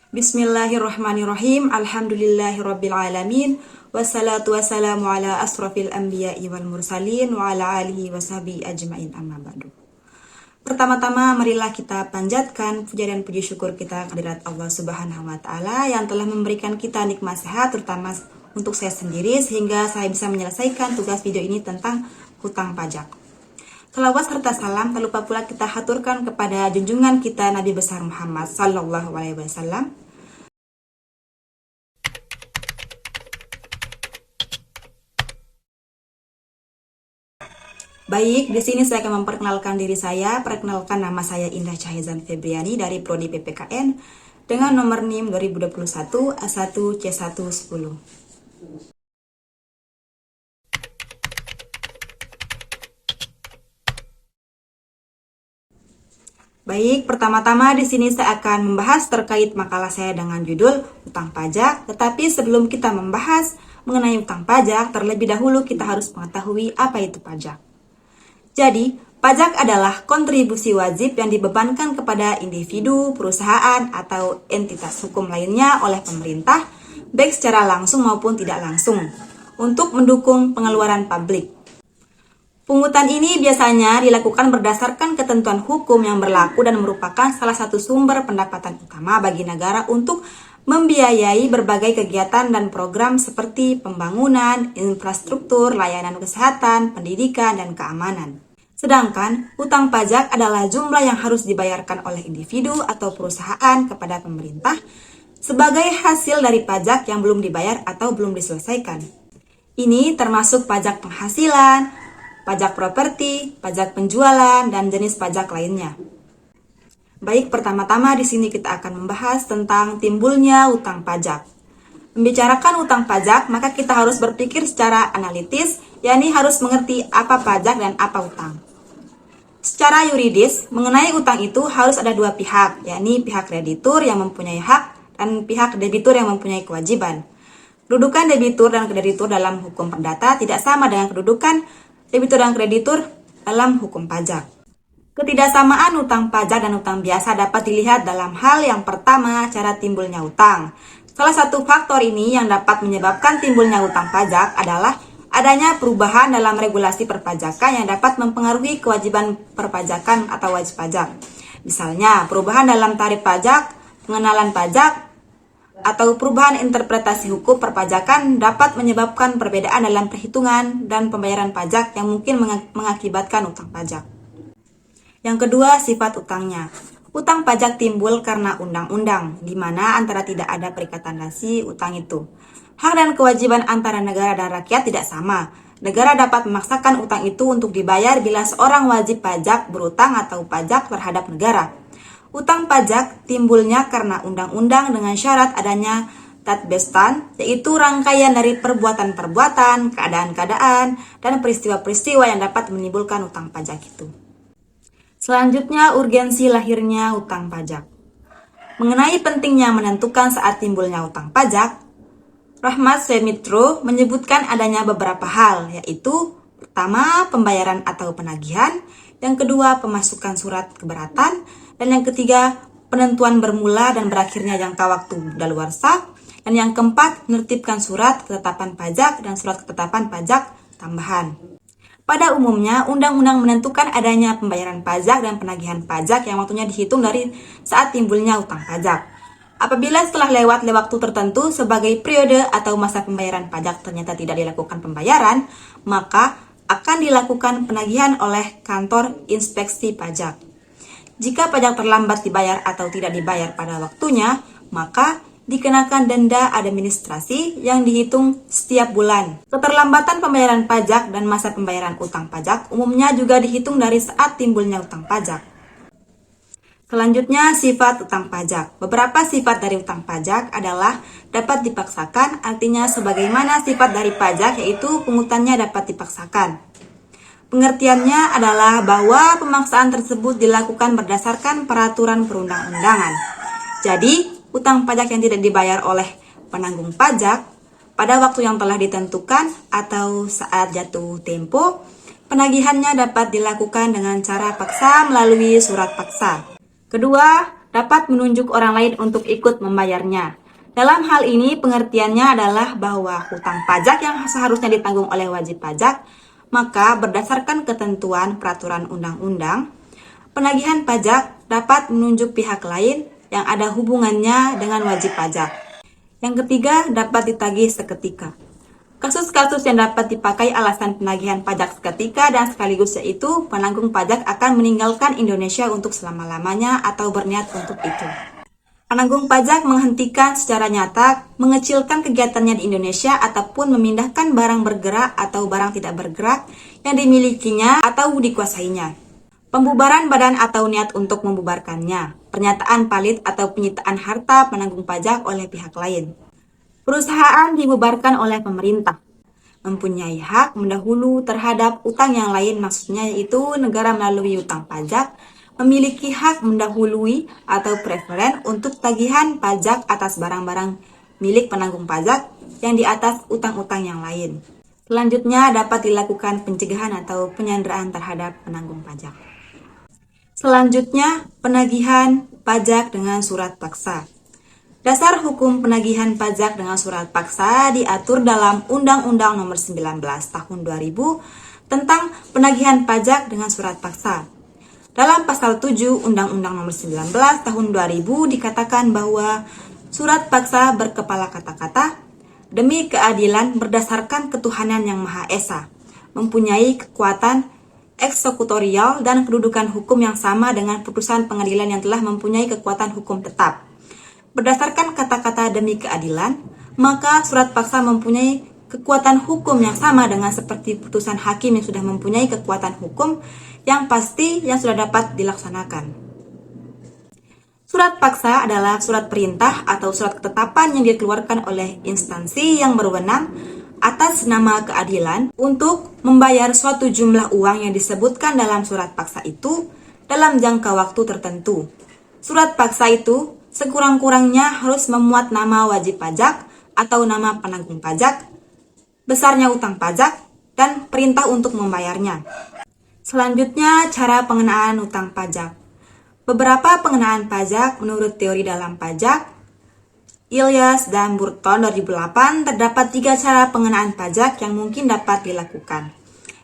Bismillahirrahmanirrahim. Alhamdulillahirrabbilalamin. Wassalatu wassalamu ala asrafil anbiya'i wal mursalin wa ala alihi wa sahbihi ajma'in amma ba'du. Pertama-tama marilah kita panjatkan puja dan puji syukur kita kehadirat Allah Subhanahu wa taala yang telah memberikan kita nikmat sehat, terutama untuk saya sendiri, sehingga saya bisa menyelesaikan tugas video ini tentang hutang pajak. Salawat serta salam tak lupa pula kita haturkan kepada junjungan kita Nabi besar Muhammad sallallahu alaihi wasallam. Baik, di sini saya akan memperkenalkan diri saya. Perkenalkan, nama saya Indah Cahizan Febriani dari Prodi PPKN dengan nomor NIM 2021 A1 C110. Baik, pertama-tama di sini saya akan membahas terkait makalah saya dengan judul Utang Pajak. Tetapi sebelum kita membahas mengenai utang pajak, terlebih dahulu kita harus mengetahui apa itu pajak. Jadi, pajak adalah kontribusi wajib yang dibebankan kepada individu, perusahaan, atau entitas hukum lainnya oleh pemerintah, baik secara langsung maupun tidak langsung, untuk mendukung pengeluaran publik. Pungutan ini biasanya dilakukan berdasarkan ketentuan hukum yang berlaku dan merupakan salah satu sumber pendapatan utama bagi negara untuk membiayai berbagai kegiatan dan program seperti pembangunan, infrastruktur, layanan kesehatan, pendidikan, dan keamanan. Sedangkan, utang pajak adalah jumlah yang harus dibayarkan oleh individu atau perusahaan kepada pemerintah sebagai hasil dari pajak yang belum dibayar atau belum diselesaikan. Ini termasuk pajak penghasilan, pajak properti, pajak penjualan, dan jenis pajak lainnya. Baik, pertama-tama di sini kita akan membahas tentang timbulnya utang pajak. Membicarakan utang pajak, maka kita harus berpikir secara analitis, yakni harus mengerti apa pajak dan apa utang. Secara yuridis, mengenai utang itu harus ada dua pihak, yakni pihak kreditur yang mempunyai hak dan pihak debitur yang mempunyai kewajiban. Kedudukan debitur dan kreditur dalam hukum perdata tidak sama dengan kedudukan debitur dan kreditur dalam hukum pajak. Ketidaksamaan utang pajak dan utang biasa dapat dilihat dalam hal yang pertama, cara timbulnya utang. Salah satu faktor ini yang dapat menyebabkan timbulnya utang pajak adalah adanya perubahan dalam regulasi perpajakan yang dapat mempengaruhi kewajiban perpajakan atau wajib pajak. Misalnya, perubahan dalam tarif pajak, pengenalan pajak, atau perubahan interpretasi hukum perpajakan dapat menyebabkan perbedaan dalam perhitungan dan pembayaran pajak yang mungkin mengakibatkan utang pajak. Yang kedua, sifat utangnya. Utang pajak timbul karena undang-undang, di mana antara tidak ada perikatan nasi utang itu. Hak dan kewajiban antara negara dan rakyat tidak sama. Negara dapat memaksakan utang itu untuk dibayar bila seorang wajib pajak berutang atau pajak terhadap negara. Utang pajak timbulnya karena undang-undang dengan syarat adanya tatbestan, yaitu rangkaian dari perbuatan-perbuatan, keadaan-keadaan, dan peristiwa-peristiwa yang dapat menimbulkan utang pajak itu. Selanjutnya, urgensi lahirnya utang pajak. Mengenai pentingnya menentukan saat timbulnya utang pajak, Rahmat Semitro menyebutkan adanya beberapa hal, yaitu pertama, pembayaran atau penagihan, yang kedua, pemasukan surat keberatan, dan yang ketiga, penentuan bermula dan berakhirnya jangka waktu daluarsa, dan yang keempat, menertibkan surat ketetapan pajak dan surat ketetapan pajak tambahan. Pada umumnya, undang-undang menentukan adanya pembayaran pajak dan penagihan pajak yang waktunya dihitung dari saat timbulnya utang pajak. Apabila setelah lewat waktu tertentu sebagai periode atau masa pembayaran pajak ternyata tidak dilakukan pembayaran, maka akan dilakukan penagihan oleh kantor inspeksi pajak. Jika pajak terlambat dibayar atau tidak dibayar pada waktunya, maka dikenakan denda administrasi yang dihitung setiap bulan. Keterlambatan pembayaran pajak dan masa pembayaran utang pajak umumnya juga dihitung dari saat timbulnya utang pajak. Selanjutnya, sifat utang pajak. Beberapa sifat dari utang pajak adalah dapat dipaksakan, artinya sebagaimana sifat dari pajak, yaitu pungutannya dapat dipaksakan. Pengertiannya adalah bahwa pemaksaan tersebut dilakukan berdasarkan peraturan perundang-undangan. Jadi, utang pajak yang tidak dibayar oleh penanggung pajak pada waktu yang telah ditentukan atau saat jatuh tempo, penagihannya dapat dilakukan dengan cara paksa melalui surat paksa. Kedua, dapat menunjuk orang lain untuk ikut membayarnya. Dalam hal ini pengertiannya adalah bahwa hutang pajak yang seharusnya ditanggung oleh wajib pajak, maka berdasarkan ketentuan peraturan undang-undang, penagihan pajak dapat menunjuk pihak lain yang ada hubungannya dengan wajib pajak. Yang ketiga, dapat ditagih seketika. Kasus-kasus yang dapat dipakai alasan penagihan pajak seketika dan sekaligus yaitu penanggung pajak akan meninggalkan Indonesia untuk selama-lamanya atau berniat untuk itu. Penanggung pajak menghentikan secara nyata, mengecilkan kegiatannya di Indonesia ataupun memindahkan barang bergerak atau barang tidak bergerak yang dimilikinya atau dikuasainya. Pembubaran badan atau niat untuk membubarkannya, pernyataan palit atau penyitaan harta penanggung pajak oleh pihak lain. Perusahaan dibubarkan oleh pemerintah, mempunyai hak mendahulu terhadap utang yang lain, maksudnya yaitu negara melalui utang pajak, memiliki hak mendahului atau preferen untuk tagihan pajak atas barang-barang milik penanggung pajak yang di atas utang-utang yang lain. Selanjutnya dapat dilakukan pencegahan atau penyanderaan terhadap penanggung pajak. Selanjutnya, penagihan pajak dengan surat paksa. Dasar hukum penagihan pajak dengan surat paksa diatur dalam Undang-Undang Nomor 19 Tahun 2000 tentang penagihan pajak dengan surat paksa. Dalam pasal 7 Undang-Undang Nomor 19 Tahun 2000 dikatakan bahwa surat paksa berkepala kata-kata demi keadilan berdasarkan ketuhanan yang Maha Esa, mempunyai kekuatan eksekutorial dan kedudukan hukum yang sama dengan putusan pengadilan yang telah mempunyai kekuatan hukum tetap. Berdasarkan kata-kata demi keadilan, maka surat paksa mempunyai kekuatan hukum yang sama dengan seperti putusan hakim yang sudah mempunyai kekuatan hukum yang pasti yang sudah dapat dilaksanakan. Surat paksa adalah surat perintah atau surat ketetapan yang dikeluarkan oleh instansi yang berwenang atas nama keadilan untuk membayar suatu jumlah uang yang disebutkan dalam surat paksa itu dalam jangka waktu tertentu. Surat paksa itu sekurang-kurangnya harus memuat nama wajib pajak atau nama penanggung pajak, besarnya utang pajak, dan perintah untuk membayarnya. Selanjutnya, cara pengenaan utang pajak. Beberapa pengenaan pajak menurut teori dalam pajak, Ilyas dan Burton 2008, terdapat 3 cara pengenaan pajak yang mungkin dapat dilakukan,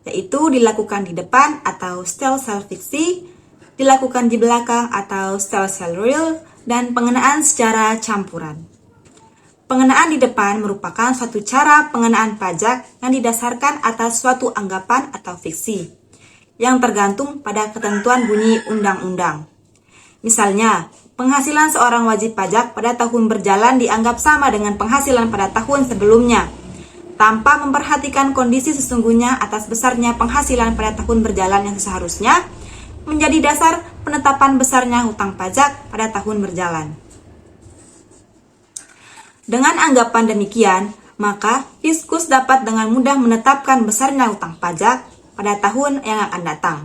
yaitu dilakukan di depan atau style self-fixi, dilakukan di belakang atau style real, dan pengenaan secara campuran. Pengenaan di depan merupakan suatu cara pengenaan pajak yang didasarkan atas suatu anggapan atau fiksi yang tergantung pada ketentuan bunyi undang-undang. Misalnya, penghasilan seorang wajib pajak pada tahun berjalan dianggap sama dengan penghasilan pada tahun sebelumnya, tanpa memperhatikan kondisi sesungguhnya atas besarnya penghasilan pada tahun berjalan yang seharusnya menjadi dasar penetapan besarnya hutang pajak pada tahun berjalan. Dengan anggapan demikian, maka fiskus dapat dengan mudah menetapkan besarnya hutang pajak pada tahun yang akan datang.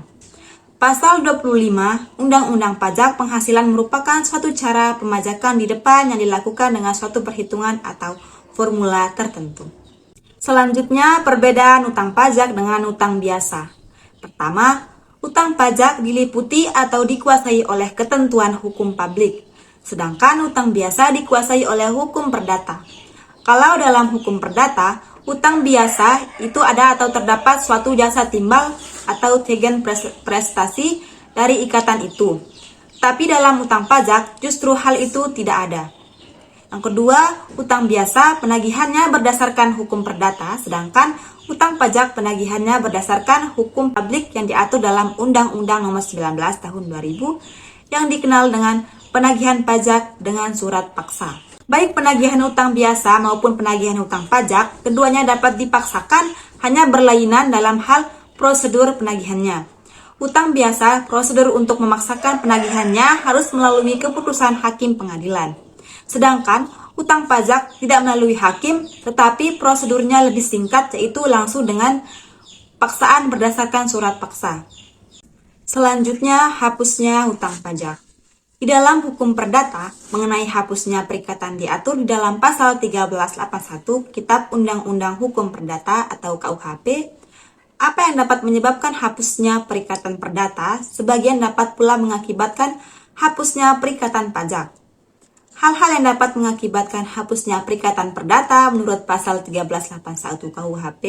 Pasal 25 Undang-Undang Pajak Penghasilan merupakan suatu cara pemajakan di depan yang dilakukan dengan suatu perhitungan atau formula tertentu. Selanjutnya, perbedaan utang pajak dengan utang biasa. Pertama, utang pajak diliputi atau dikuasai oleh ketentuan hukum publik, sedangkan utang biasa dikuasai oleh hukum perdata. Kalau dalam hukum perdata, utang biasa itu ada atau terdapat suatu jasa timbal atau tegen prestasi dari ikatan itu. Tapi dalam utang pajak, justru hal itu tidak ada. Yang kedua, utang biasa penagihannya berdasarkan hukum perdata, sedangkan utang pajak penagihannya berdasarkan hukum publik yang diatur dalam Undang-Undang Nomor 19 Tahun 2000 yang dikenal dengan penagihan pajak dengan surat paksa. Baik penagihan utang biasa maupun penagihan utang pajak, keduanya dapat dipaksakan hanya berlainan dalam hal prosedur penagihannya. Utang biasa, prosedur untuk memaksakan penagihannya harus melalui keputusan hakim pengadilan. Sedangkan utang pajak tidak melalui hakim, tetapi prosedurnya lebih singkat, yaitu langsung dengan paksaan berdasarkan surat paksa. Selanjutnya, hapusnya hutang pajak. Di dalam hukum perdata, mengenai hapusnya perikatan diatur di dalam pasal 1381 Kitab Undang-Undang Hukum Perdata atau KUHP. Apa yang dapat menyebabkan hapusnya perikatan perdata, sebagian dapat pula mengakibatkan hapusnya perikatan pajak. Hal-hal yang dapat mengakibatkan hapusnya perikatan perdata menurut pasal 1381 KUHP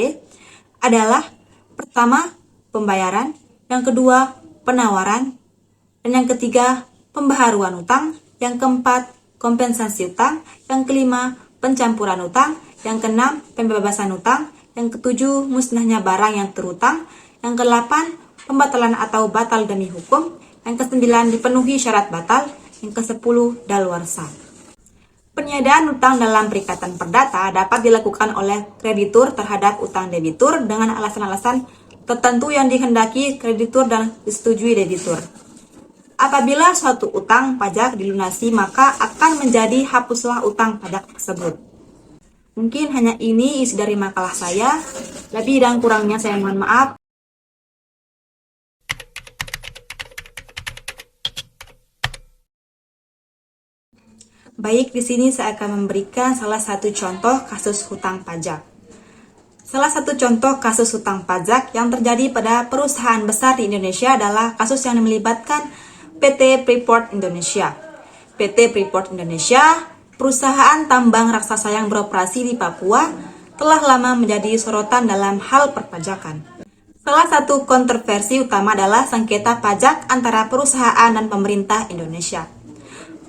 adalah pertama, pembayaran, yang kedua, penawaran, dan yang ketiga, pembaharuan utang, yang keempat, kompensasi utang, yang kelima, pencampuran utang, yang keenam, pembebasan utang, yang ketujuh, musnahnya barang yang terutang, yang kedelapan, pembatalan atau batal demi hukum, yang kesembilan, dipenuhi syarat batal, yang kesepuluh, daluarsa. Peniadaan utang dalam perikatan perdata dapat dilakukan oleh kreditur terhadap utang debitur dengan alasan-alasan tertentu yang dikehendaki kreditur dan disetujui debitur. Apabila suatu utang pajak dilunasi, maka akan menjadi hapuslah utang pajak tersebut. Mungkin hanya ini isi dari makalah saya. Lebih dan kurangnya saya mohon maaf. Baik, di sini saya akan memberikan salah satu contoh kasus hutang pajak. Salah satu contoh kasus hutang pajak yang terjadi pada perusahaan besar di Indonesia adalah kasus yang melibatkan PT Freeport Indonesia. PT Freeport Indonesia, perusahaan tambang raksasa yang beroperasi di Papua, telah lama menjadi sorotan dalam hal perpajakan. Salah satu kontroversi utama adalah sengketa pajak antara perusahaan dan pemerintah Indonesia.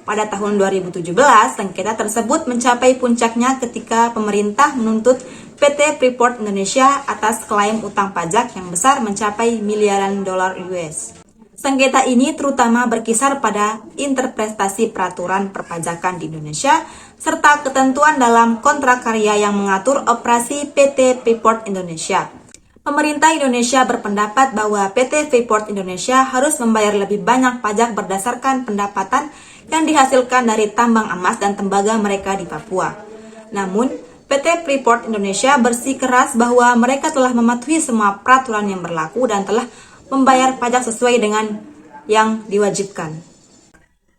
Pada tahun 2017, sengketa tersebut mencapai puncaknya ketika pemerintah menuntut PT Freeport Indonesia atas klaim utang pajak yang besar mencapai miliaran dolar US. Sengketa ini terutama berkisar pada interpretasi peraturan perpajakan di Indonesia serta ketentuan dalam kontrak karya yang mengatur operasi PT Freeport Indonesia. Pemerintah Indonesia berpendapat bahwa PT Freeport Indonesia harus membayar lebih banyak pajak berdasarkan pendapatan yang dihasilkan dari tambang emas dan tembaga mereka di Papua. Namun, PT Freeport Indonesia bersikeras bahwa mereka telah mematuhi semua peraturan yang berlaku dan telah membayar pajak sesuai dengan yang diwajibkan.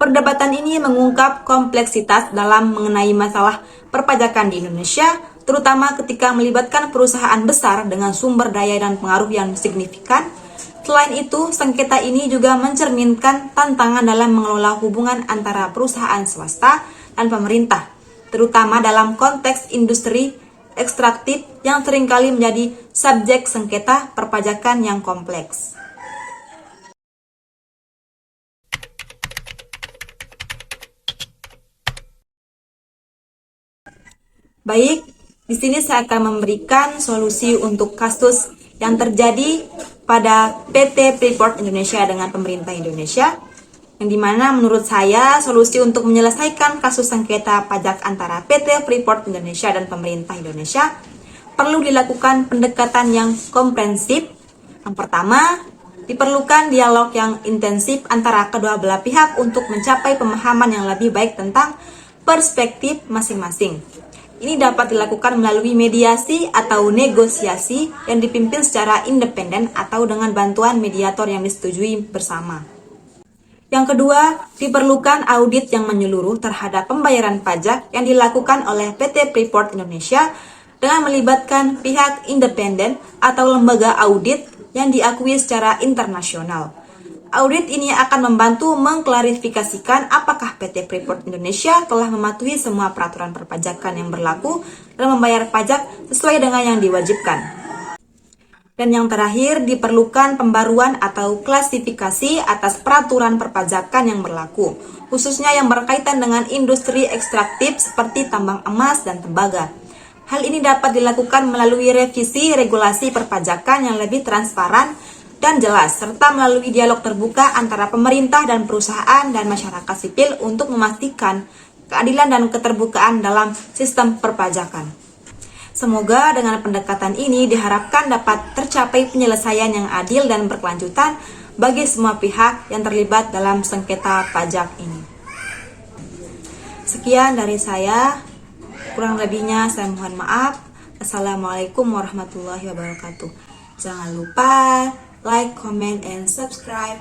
Perdebatan ini mengungkap kompleksitas dalam mengenai masalah perpajakan di Indonesia, terutama ketika melibatkan perusahaan besar dengan sumber daya dan pengaruh yang signifikan. Selain itu, sengketa ini juga mencerminkan tantangan dalam mengelola hubungan antara perusahaan swasta dan pemerintah, terutama dalam konteks industri ekstraktif yang seringkali menjadi subjek sengketa perpajakan yang kompleks. Baik, di sini saya akan memberikan solusi untuk kasus yang terjadi pada PT Freeport Indonesia dengan pemerintah Indonesia, yang dimana menurut saya solusi untuk menyelesaikan kasus sengketa pajak antara PT Freeport Indonesia dan pemerintah Indonesia perlu dilakukan pendekatan yang komprehensif. Yang pertama, diperlukan dialog yang intensif antara kedua belah pihak untuk mencapai pemahaman yang lebih baik tentang perspektif masing-masing. Ini dapat dilakukan melalui mediasi atau negosiasi yang dipimpin secara independen atau dengan bantuan mediator yang disetujui bersama. Yang kedua, diperlukan audit yang menyeluruh terhadap pembayaran pajak yang dilakukan oleh PT Freeport Indonesia dengan melibatkan pihak independen atau lembaga audit yang diakui secara internasional. Audit ini akan membantu mengklarifikasikan apakah PT Freeport Indonesia telah mematuhi semua peraturan perpajakan yang berlaku dan membayar pajak sesuai dengan yang diwajibkan. Dan yang terakhir, diperlukan pembaruan atau klasifikasi atas peraturan perpajakan yang berlaku, khususnya yang berkaitan dengan industri ekstraktif seperti tambang emas dan tembaga. Hal ini dapat dilakukan melalui revisi regulasi perpajakan yang lebih transparan dan jelas, serta melalui dialog terbuka antara pemerintah dan perusahaan dan masyarakat sipil untuk memastikan keadilan dan keterbukaan dalam sistem perpajakan. Semoga dengan pendekatan ini diharapkan dapat tercapai penyelesaian yang adil dan berkelanjutan bagi semua pihak yang terlibat dalam sengketa pajak ini. Sekian dari saya, kurang lebihnya saya mohon maaf. Assalamualaikum warahmatullahi wabarakatuh. Jangan lupa like, comment, and subscribe.